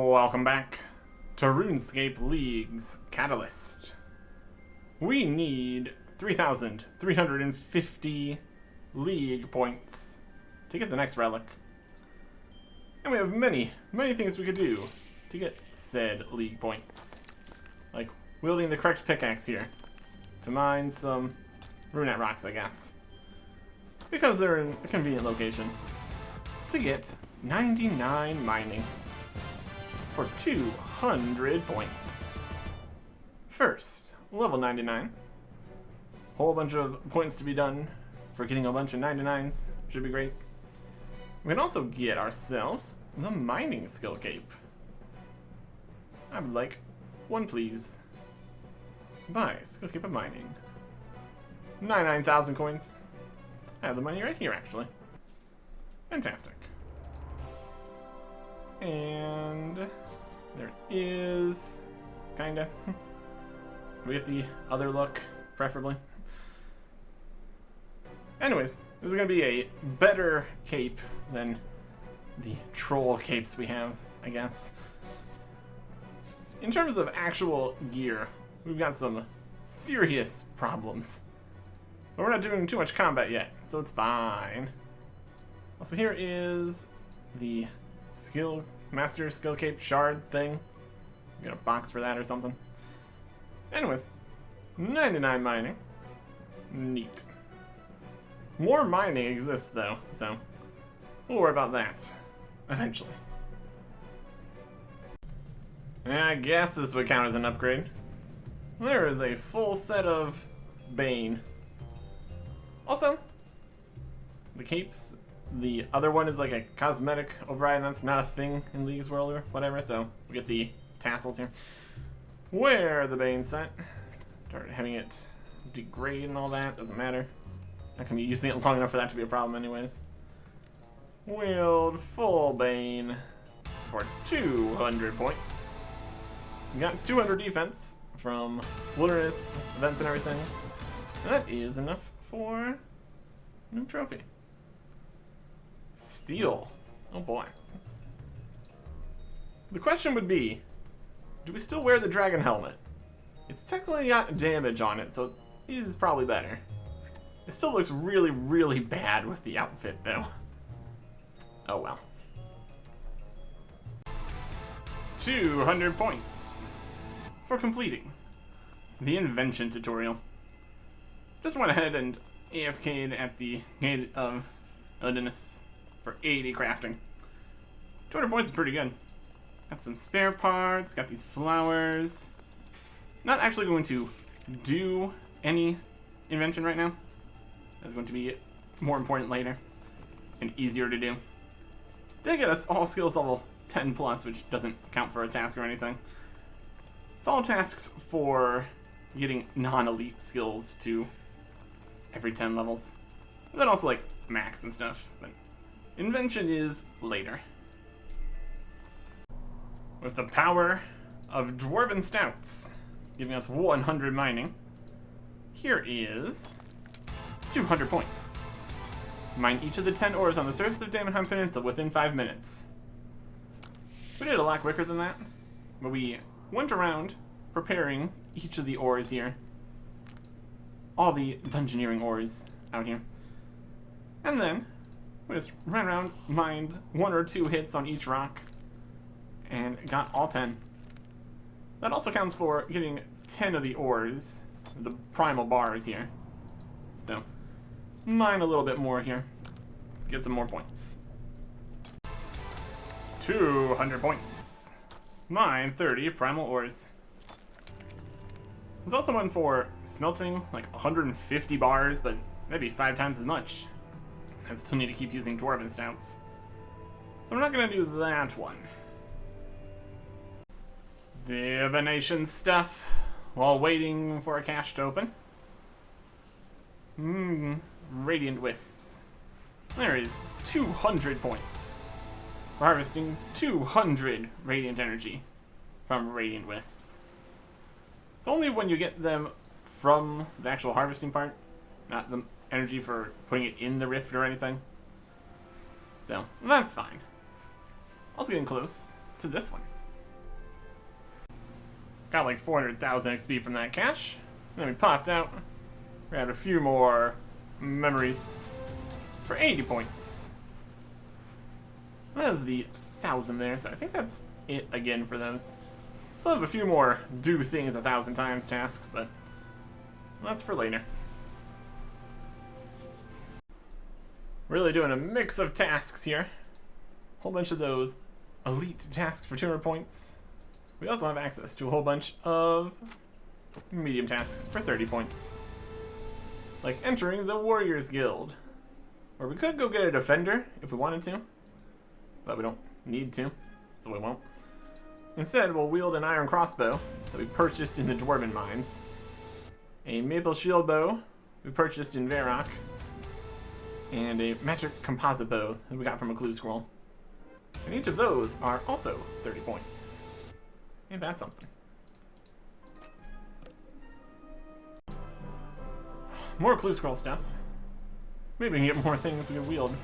Welcome back to RuneScape League's Catalyst. We need 3,350 League points to get the next relic. And we have many things we could do to get said League points. Like wielding the correct pickaxe here to mine some Runette rocks, I guess. Because they're in a convenient location to get 99 mining for 200 points. First, level 99. Whole bunch of points to be done for getting a bunch of 99s. Should be great. We can also get ourselves the mining skill cape. I would like one, please. Buy skill cape of mining. 99,000 coins. I have the money right here, actually. Fantastic. And there it is. Kinda. We get the other look, preferably. Anyways, this is gonna be a better cape than the troll capes we have, I guess. In terms of actual gear, we've got some serious problems. But we're not doing too much combat yet, so it's fine. Also, here is the Master Skill Cape Shard thing. Get a box for that or something. Anyways, 99 mining. Neat. More mining exists though, so we'll worry about that eventually. And I guess this would count as an upgrade. There is a full set of Bane. Also, the capes, the other one is like a cosmetic override, and that's not a thing in League's World or whatever, so we get the tassels here. Where the Bane set. Start having it degrade and all that, doesn't matter. Not gonna be using it long enough for that to be a problem anyways. Wield full Bane for 200 points. We got 200 defense from wilderness events and everything. And that is enough for a new trophy. Steel. Oh boy. The question would be, do we still wear the dragon helmet? It's technically got damage on it, so it is probably better. It still looks really, really bad with the outfit, though. Oh well. 200 points for completing the invention tutorial. Just went ahead and AFK'd at the Gate of Odinus for 80 crafting. 200 points is pretty good. Got some spare parts, got these flowers. Not actually going to do any invention right now. That's going to be more important later and easier to do. Did get us all skills level 10 plus, which doesn't count for a task or anything. It's all tasks for getting non-elite skills to every 10 levels. And then also like max and stuff, but invention is later. With the power of Dwarven Stouts giving us 100 mining, here is 200 points. Mine each of the 10 ores on the surface of Damonheim Peninsula within 5 minutes. We did a lot quicker than that, but we went around preparing each of the ores here. All the dungeoneering ores out here. And then we just ran around, mined 1 or 2 hits on each rock, and got all 10. That also counts for getting 10 of the ores, the primal bars here. So, mine a little bit more here. Get some more points. 200 points. Mine 30 primal ores. There's also one for smelting, like 150 bars, but maybe 5 times as much. I still need to keep using Dwarven Stouts. So I'm not going to do that one. Divination stuff while waiting for a cache to open. Radiant Wisps. There is 200 points for harvesting 200 Radiant Energy from Radiant Wisps. It's only when you get them from the actual harvesting part, not the energy for putting it in the rift or anything. So, that's fine. Also getting close to this one. Got like 400,000 XP from that cache. And then we popped out. We had a few more memories for 80 points. That was the 1,000 there, so I think that's it again for those. Still have a few more do things 1,000 times tasks, but that's for later. Really doing a mix of tasks here. Whole bunch of those elite tasks for 200 points. We also have access to a whole bunch of medium tasks for 30 points. Like entering the Warriors Guild, where we could go get a defender if we wanted to, but we don't need to, so we won't. Instead, we'll wield an iron crossbow that we purchased in the Dwarven Mines, a maple shield bow we purchased in Varrock, and a magic composite bow that we got from a clue scroll. And each of those are also 30 points. Ain't that something? More clue scroll stuff. Maybe we can get more things we can wield.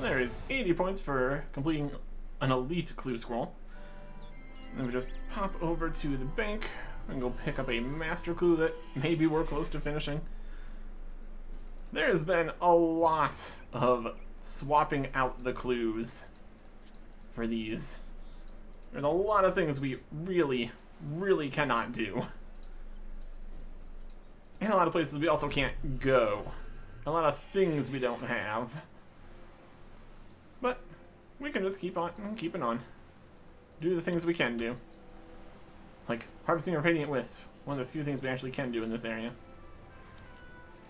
There is 80 points for completing an elite clue scroll. And then we just pop over to the bank and go pick up a master clue that maybe we're close to finishing. There's been a lot of swapping out the clues for these. There's a lot of things we really, really cannot do. And a lot of places we also can't go. A lot of things we don't have. But we can just keep on keeping on. Do the things we can do. Like harvesting a radiant wisp. One of the few things we actually can do in this area.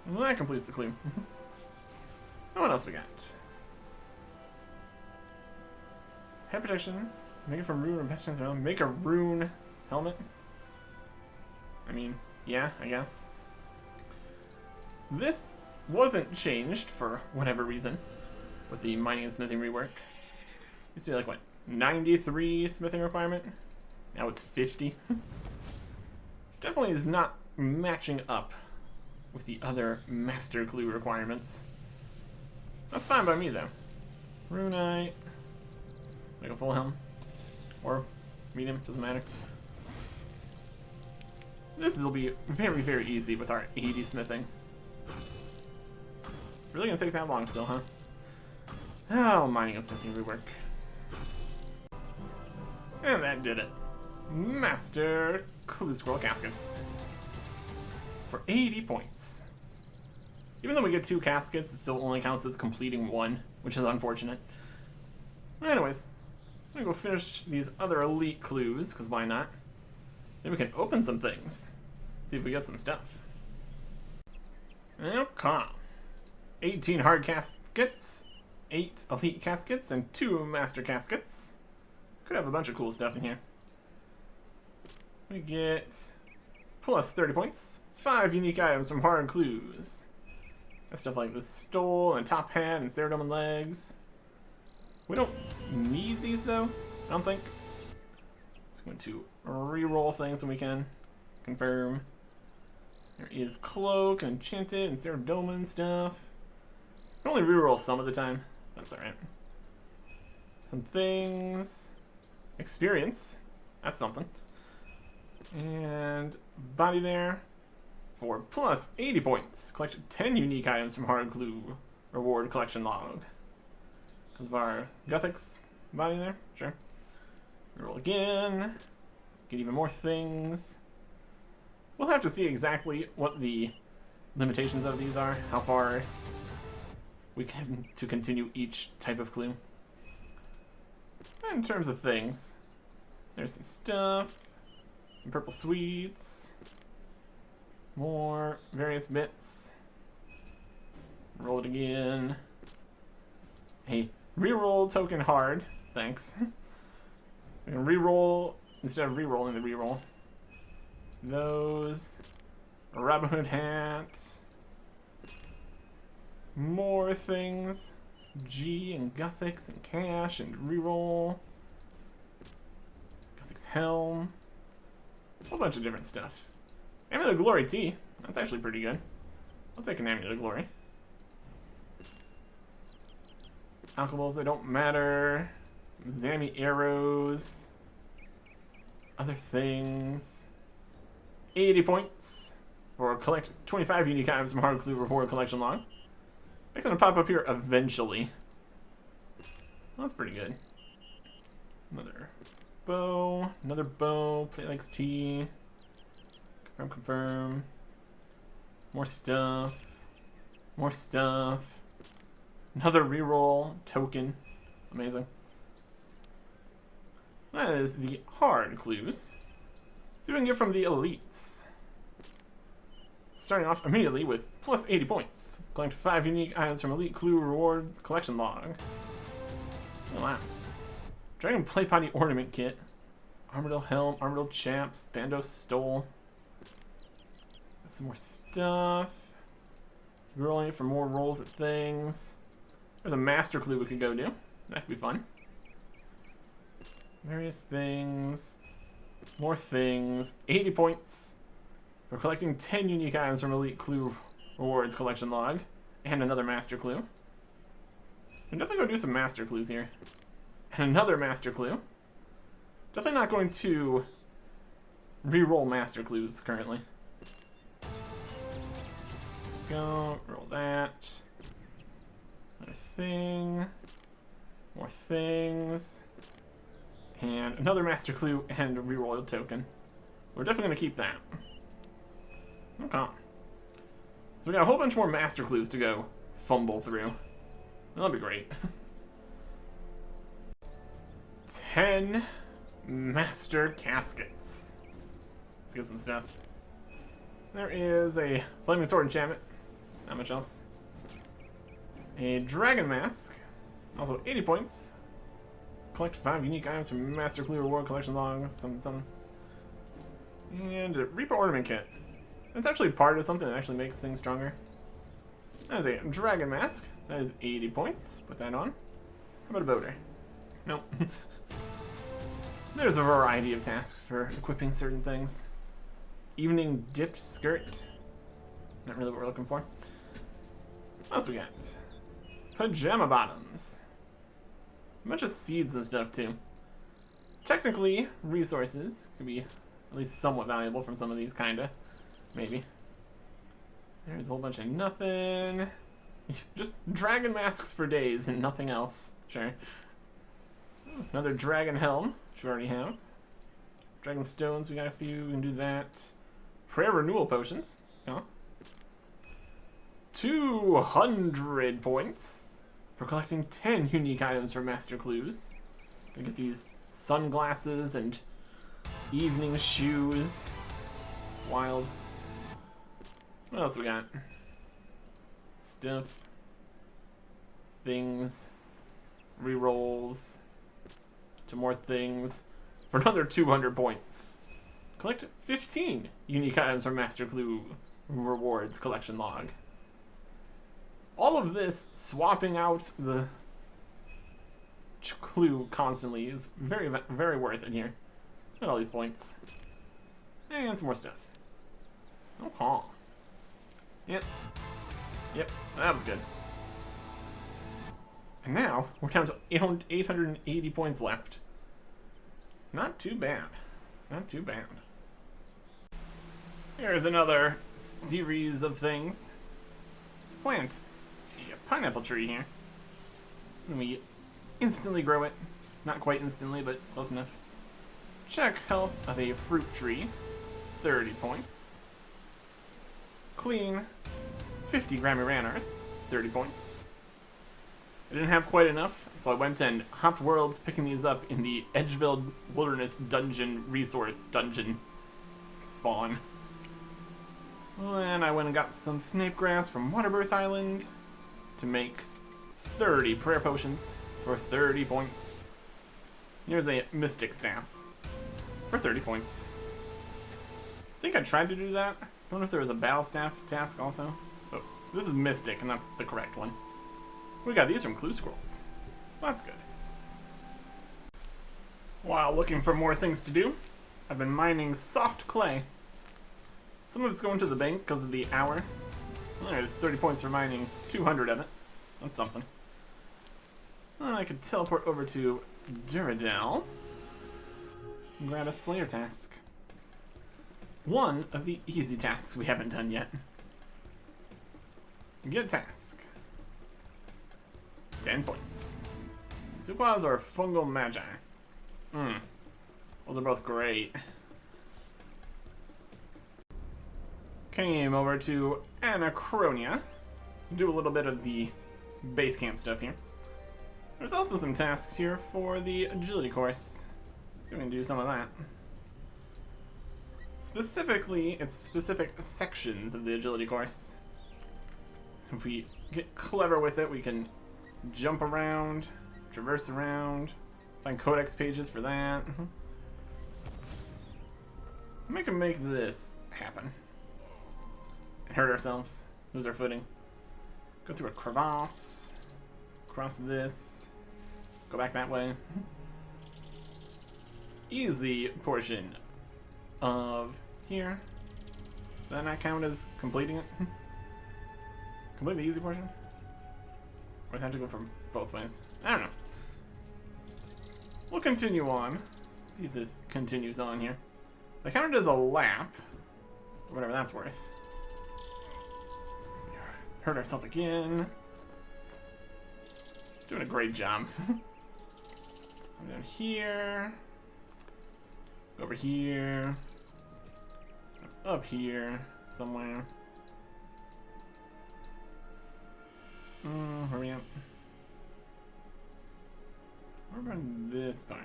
Well, that completes the clue. And what else we got? Head protection. Make it from rune or best chance of make a rune helmet. I mean, yeah, I guess. This wasn't changed for whatever reason with the mining and smithing rework. Used to be like, what, 93 smithing requirement? Now it's 50. Definitely is not matching up with the other master clue requirements. That's fine by me though. Runite. Make a full helm. Or medium, doesn't matter. This will be very, very easy with our 80 smithing. Really gonna take that long still, huh? Oh, mining and smithing rework. And that did it. Master Clue Scroll Caskets. For 80 points. Even though we get 2 caskets, it still only counts as completing 1, which is unfortunate. Anyways, I'm gonna go finish these other elite clues, because why not? Then we can open some things. See if we get some stuff. Okay. 18 hard caskets, 8 elite caskets, and 2 master caskets. Could have a bunch of cool stuff in here. We get plus 30 points, 5 unique items from hard clues. Got stuff like the stole and top hat and ceradome legs. We don't need these though, I don't think. Just going to re-roll things when we can. Confirm. There is cloak and enchanted and ceradome stuff. I can only re-roll some of the time. That's alright. Some things. Experience. That's something. And body there for plus 80 points. Collected 10 unique items from hard clue reward collection log. Because of our Guthix body there. Sure. Roll again. Get even more things. We'll have to see exactly what the limitations of these are. How far we can to continue each type of clue. In terms of things, there's some stuff, some purple sweets, more various bits. Roll it again. Hey, reroll token hard. Thanks. We can reroll instead of re-rolling the reroll. So those. A Robin Hood hat. More things. G and Guthix and cash and reroll. Guthix helm. A whole bunch of different stuff. Amulet of Glory tea. That's actually pretty good. I'll take an Amulet of Glory. Alcohols that don't matter. Some Zami arrows. Other things. 80 points for collect 25 unique items from Hard Clue Reward Collection Log. It's gonna pop up here eventually. Well, that's pretty good. Another bow, plate likes tea. Confirm. More stuff. More stuff. Another reroll token. Amazing. That is the hard clues. See what we can get from the elites. Starting off immediately with plus 80 points. Collect 5 unique items from Elite Clue Rewards Collection Log. Oh wow. Dragon Play Potty Ornament Kit. Armadillo Helm, Armadillo Chaps, Bando Stole. Some more stuff. Rolling for more rolls at things. There's a master clue we could go do. That could be fun. Various things. More things. 80 points for collecting 10 unique items from Elite Clue Rewards Collection Log. And another master clue. I'm definitely going to do some master clues here. And another master clue. Definitely not going to re-roll master clues currently. Go, roll that. Another thing. More things. And another master clue and a reroll token. We're definitely going to keep that. Okay. So we got a whole bunch more master clues to go fumble through. That'll be great. 10 master caskets. Let's get some stuff. There is a flaming sword enchantment. Not much else. A dragon mask. Also 80 points. Collect 5 unique items from Master Clue Reward Collection Log. Something. And a Reaper Ornament Kit. It's actually part of something that actually makes things stronger. That is a dragon mask. That is 80 points. Put that on. How about a boater? Nope. There's a variety of tasks for equipping certain things. Evening dipped skirt. Not really what we're looking for. What else we got? Pajama bottoms. A bunch of seeds and stuff too. Technically, resources could be at least somewhat valuable from some of these, kinda. Maybe. There's a whole bunch of nothing. Just dragon masks for days and nothing else. Sure. Another dragon helm, which we already have. Dragon stones, we got a few, we can do that. Prayer renewal potions. Huh? 200 points for collecting 10 unique items from Master Clues. Gonna get these sunglasses and evening shoes. Wild. What else we got? Stuff. Things. Rerolls. To more things. For another 200 points. Collect 15 unique items from Master Clue Rewards Collection Log. All of this swapping out the clue constantly is very, very worth it here. Look at all these points. And some more stuff. Okay. Yep. Yep, that was good. And now, we're down to 880 points left. Not too bad. Not too bad. Here's another series of things. Plant a pineapple tree here. And we instantly grow it. Not quite instantly, but close enough. Check health of a fruit tree. 30 points. Clean 50 Grammy Ranars. 30 points. I didn't have quite enough, so I went and hopped worlds picking these up in the Edgeville Wilderness Dungeon Resource Dungeon spawn. Then I went and got some snape grass from Waterbirth Island to make 30 prayer potions for 30 points. Here's a mystic staff for 30 points. I think I tried to do that. I don't know if there was a battle staff task also. But this is mystic and that's the correct one. We got these from Clue Scrolls, so that's good. While looking for more things to do, I've been mining soft clay. Some of it's going to the bank because of the hour. Well, there's 30 points for mining 200 of it. That's something. Well, I could teleport over to Duradel and grab a Slayer task. one of the easy tasks we haven't done yet. Get a task. 10 points. Suquas or Fungal Magi? Those are both great. Came over to Anachronia. Do a little bit of the base camp stuff here. There's also some tasks here for the agility course. So we can do some of that. Specifically, it's specific sections of the agility course. If we get clever with it, we can jump around, traverse around, find codex pages for that. We can make this happen. Hurt ourselves, lose our footing. Go through a crevasse, cross this, go back that way. Easy portion of here. Does that not count as completing it? Complete the easy portion? Or does it have to go from both ways? I don't know. We'll continue on. See if this continues on here. The counted as a lap, for whatever that's worth. Hurt ourselves again. Doing a great job. Come down here. Go over here. Up here somewhere. Where are we at? What about this part?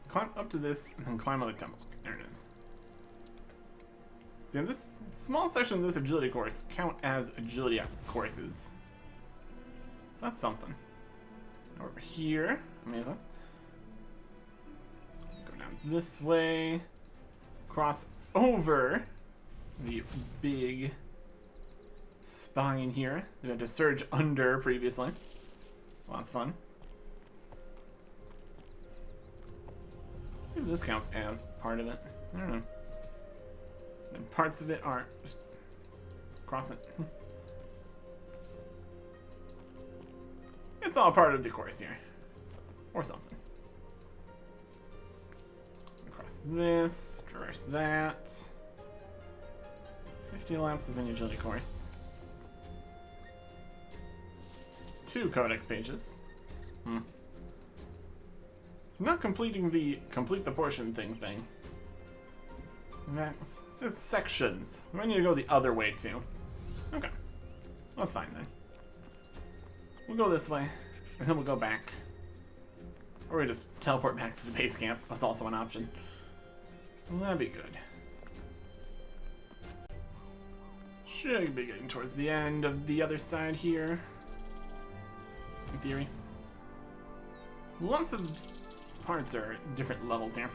Climb up to this and then climb on the temple. There it is. See, this small section of this agility course count as agility courses. So that's something. Over here. Amazing. Go down this way. Cross over the big spine here that we had to surge under previously. Well, that's fun. Let's see if this counts as part of it. I don't know. And parts of it are just cross it. It's all part of the course here. Or something. Across this, traverse that. 50 laps of an agility course. 2 codex pages. It's not completing the complete the portion thing. It says sections. We might need to go the other way too. Okay. That's fine then. We'll go this way, and then we'll go back. Or we just teleport back to the base camp. That's also an option. Well, that'd be good. Should be getting towards the end of the other side here. In theory. Lots of parts are different levels here.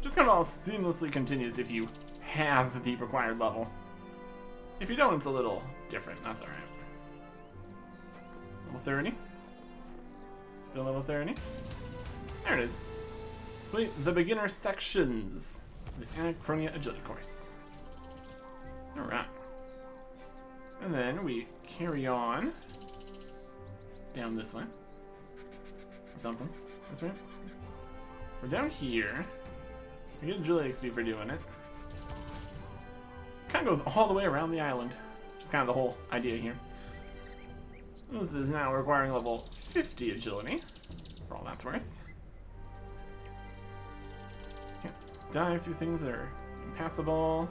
Just kind of all seamlessly continues if you have the required level. If you don't, it's a little different. That's alright. Level 30. Still level 30. There it is. Complete the beginner sections. The Anachronia Agility Course. Alright. And then we carry on down this way. Or something. This way. We're down here. We get agility XP for doing it. Kind of goes all the way around the island. Which is kind of the whole idea here. This is now requiring level 50 agility. For all that's worth. Can't dive through things that are impassable.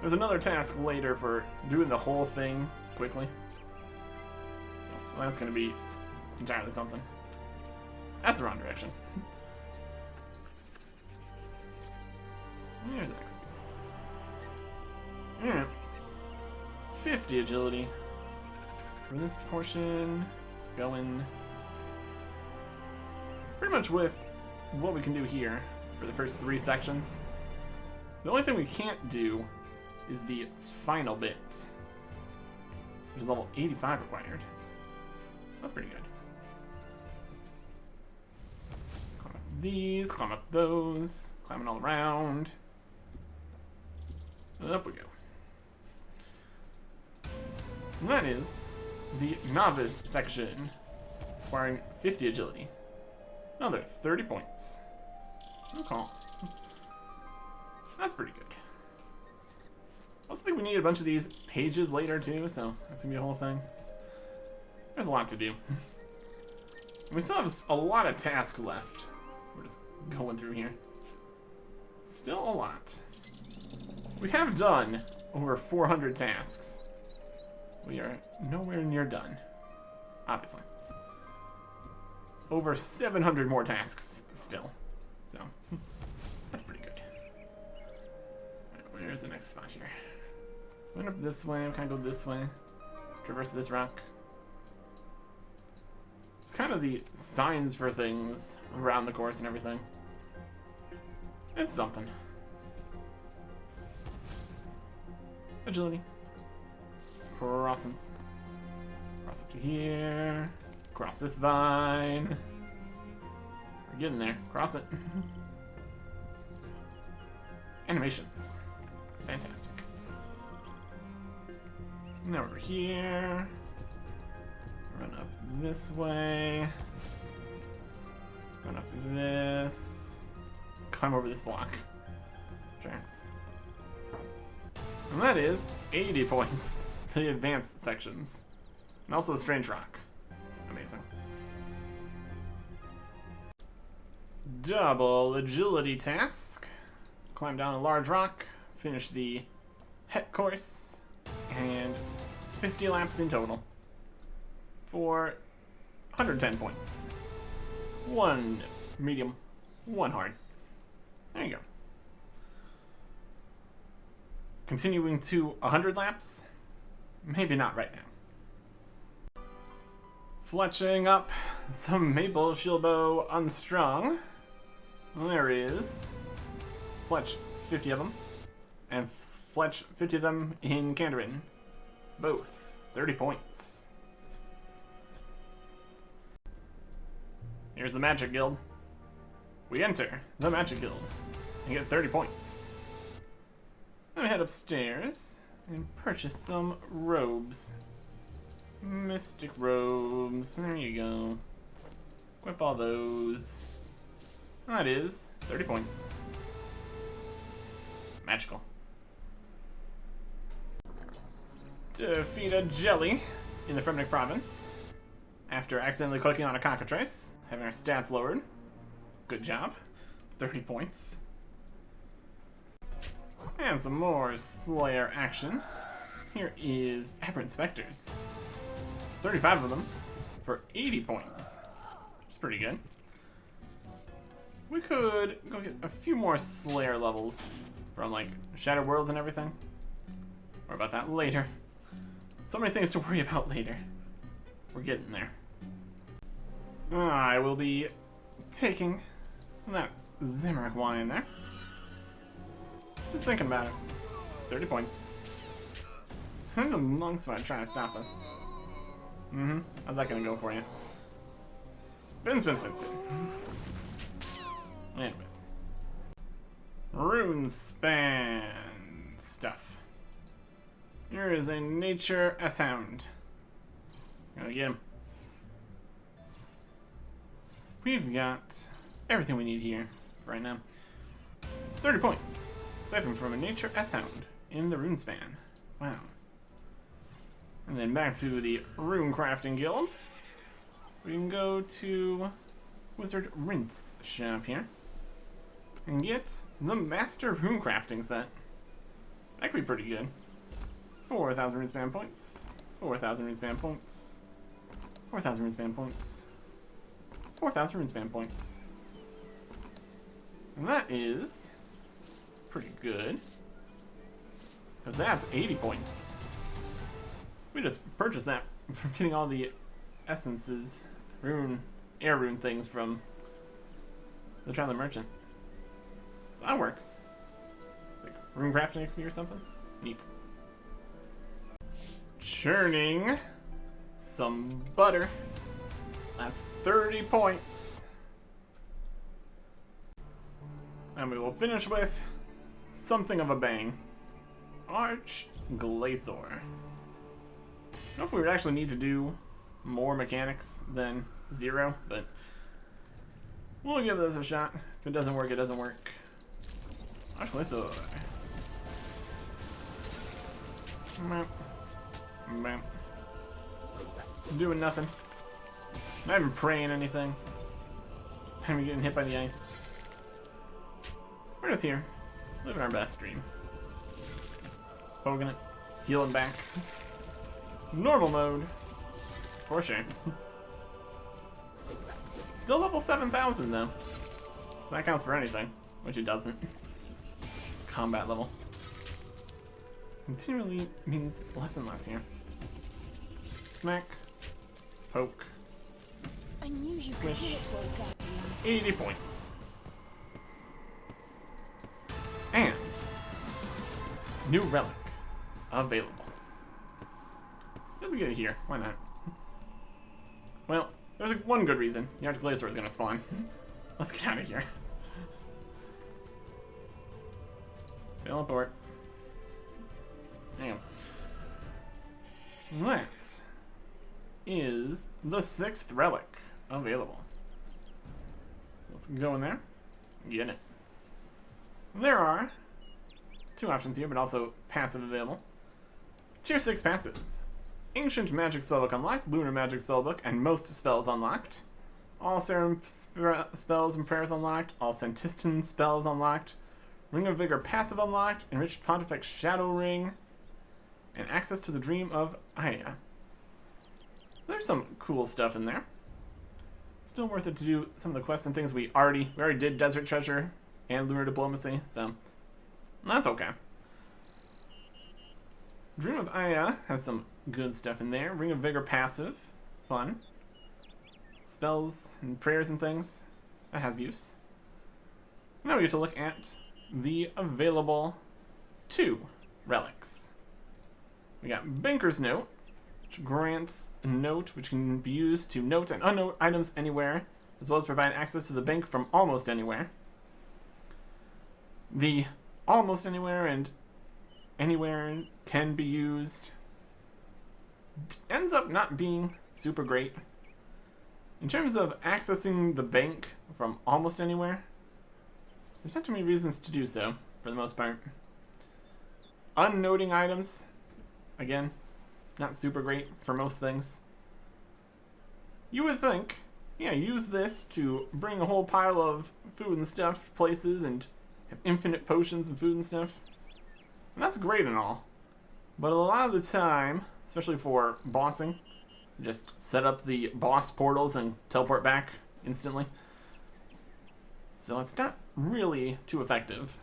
There's another task later for doing the whole thing quickly. Well, that's going to be entirely something. That's the wrong direction. Here's the next piece. Alright. 50 agility. For this portion, it's going pretty much with what we can do here for the first 3 sections. The only thing we can't do is the final bit, which is level 85 required. That's pretty good. Climb up these, climb up those, climbing all around. Up we go. And that is the novice section, requiring 50 agility. Another 30 points. No call. That's pretty good. I also think we need a bunch of these pages later too, so that's gonna be a whole thing. There's a lot to do. We still have a lot of tasks left. We're just going through here. Still a lot. We have done over 400 tasks. We are nowhere near done, obviously. Over 700 more tasks still. So, that's pretty good. Right, where's the next spot here? Went up this way, kind of go this way. Traverse this rock. It's kind of the signs for things around the course and everything. It's something. Agility. Crossings. Cross up to here. Cross this vine. We're getting there. Cross it. Animations. Fantastic. Now we're here. Run up this way. Run up this. Climb over this block. Sure. And that is 80 points for the advanced sections. And also a strange rock. Amazing. Double agility task. Climb down a large rock. Finish the het course. And 50 laps in total. For 110 points. 1 medium, 1 hard. There you go. Continuing to 100 laps? Maybe not right now. Fletching up some maple shield bow unstrung. There is. Fletch 50 of them. And fletch 50 of them in Candarin. Both 30 points. Here's the Magic Guild. We enter the Magic Guild and get 30 points. Then we head upstairs and purchase some robes. Mystic robes. There you go. Equip all those. That is 30 points. Magical. Defeat a jelly in the Fremnik province. After accidentally clicking on a cockatrice, having our stats lowered. Good job. 30 points. And some more Slayer action. Here is Aberrant Spectres. 35 of them for 80 points. Which is pretty good. We could go get a few more Slayer levels from like Shattered Worlds and everything. More about that later. So many things to worry about later. We're getting there. I will be taking that Zemric wine there. Just thinking about it. 30 points. And the monks might try to stop us. How's that gonna go for you? Spin, spin, spin, spin. Anyways. RuneSpan stuff. Here is a nature S-hound. Gonna get him. We've got everything we need here for right now. 30 points. Save him from a nature S-hound in the RuneSpan. Wow. And then back to the Rune Crafting Guild. We can go to Wizard Rinse shop here and get the Master Rune Crafting set. That could be pretty good. 4,000 RuneSpan points. 4,000 RuneSpan points. 4,000 RuneSpan points. 4,000 RuneSpan points. And that is pretty good. Because that's 80 points. We just purchased that from getting all the essences, air rune things from the Traveler Merchant. That works. It's like rune crafting XP or something. Neat. Churning some butter. That's 30 points. And we will finish with something of a bang. Arch Glacier. I don't know if we would actually need to do more mechanics than 0, but we'll give this a shot. If it doesn't work, it doesn't work. Actually, so. Doing nothing. Not even praying anything. Not even getting hit by the ice. We're just here, living our best dream. Poking it, healing back. Normal mode, for sure. Still level 7,000 though. That counts for anything, which it doesn't. Combat level. Continually means less and less here. Smack. Poke. I knew you Squish. could do it, World Guardian. 80 points. And new relic available. Let's get it here. Why not? Well, there's one good reason. The Archglacier is going to spawn. Let's get out of here. Teleport. Hang on. That is the 6th relic available. Let's go in there. Get it. There are 2 options here, but also passive available. Tier 6 passive. Ancient Magic Spellbook unlocked, Lunar Magic Spellbook, and most spells unlocked. All Serum spells and prayers unlocked, all Sentistan spells unlocked, Ring of Vigor passive unlocked, Enriched Pontifex Shadow Ring, and access to the Dream of Aya. There's some cool stuff in there. Still worth it to do some of the quests and things we already did Desert Treasure and Lunar Diplomacy, so that's okay. Dream of Aya has some good stuff in there. Ring of Vigor passive, fun. Spells and prayers and things, that has use. Now we get to look at the available 2 relics. We got Banker's Note, which grants a note which can be used to note and unnote items anywhere, as well as provide access to the bank from almost anywhere. The almost anywhere and anywhere can be used ends up not being super great. In terms of accessing the bank from almost anywhere, there's not too many reasons to do so, for the most part. Unnoting items, again, not super great for most things. You would think, yeah, use this to bring a whole pile of food and stuff to places and have infinite potions and food and stuff. And that's great and all. But a lot of the time, especially for bossing, just set up the boss portals and teleport back instantly. So it's not really too effective.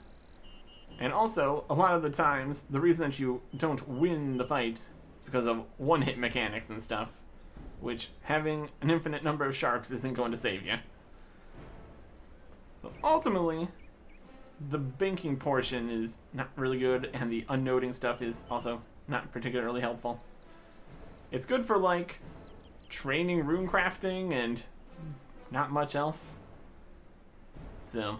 And also, a lot of the times, the reason that you don't win the fight is because of one-hit mechanics and stuff, which having an infinite number of sharks isn't going to save you. So ultimately, the banking portion is not really good, and the unnoting stuff is also not particularly helpful. It's good for, like, training rune crafting and not much else. So,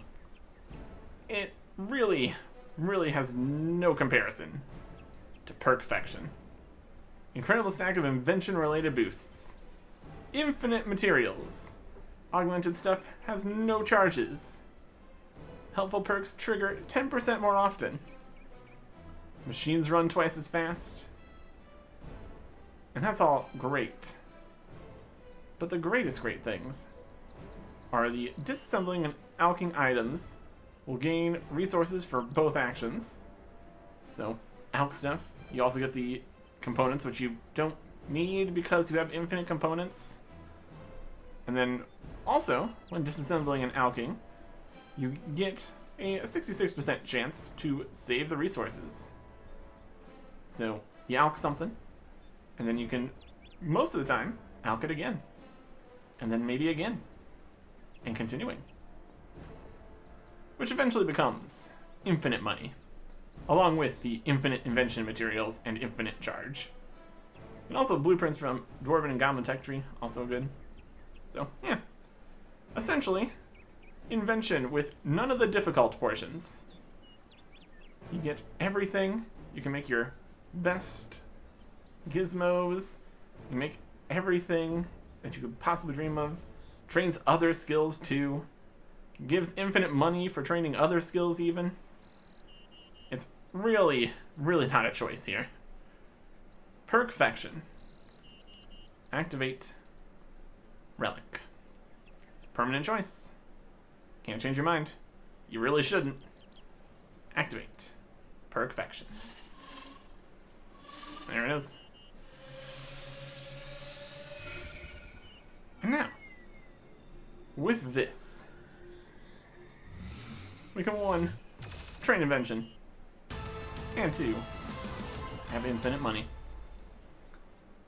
it really has no comparison to Perfection. Incredible stack of invention-related boosts. Infinite materials. Augmented stuff has no charges. Helpful perks trigger 10% more often. Machines run twice as fast. And that's all great. But the greatest great things are the disassembling and alching items will gain resources for both actions. So, alch stuff. You also get the components, which you don't need because you have infinite components. And then, also, when disassembling and alching, you get a 66% chance to save the resources. So, you alch something, and then you can, most of the time, alch it again. And then maybe again. And continuing. Which eventually becomes infinite money, along with the infinite invention materials and infinite charge. And also blueprints from Dwarven and Goblin Tech Tree, also good. So, yeah. Essentially, invention with none of the difficult portions. You get everything. You can make your best gizmos. You make everything that you could possibly dream of. Trains other skills too. Gives infinite money for training other skills even. really, really not a choice here. Perfection. Activate relic. Permanent choice. Can't change your mind. You really shouldn't. Activate perfection. There it is. And now, with this, we can 1, train invention, and 2, have infinite money.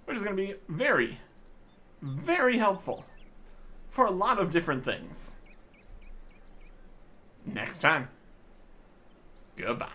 Which is going to be very, very helpful for a lot of different things. Next time. Goodbye.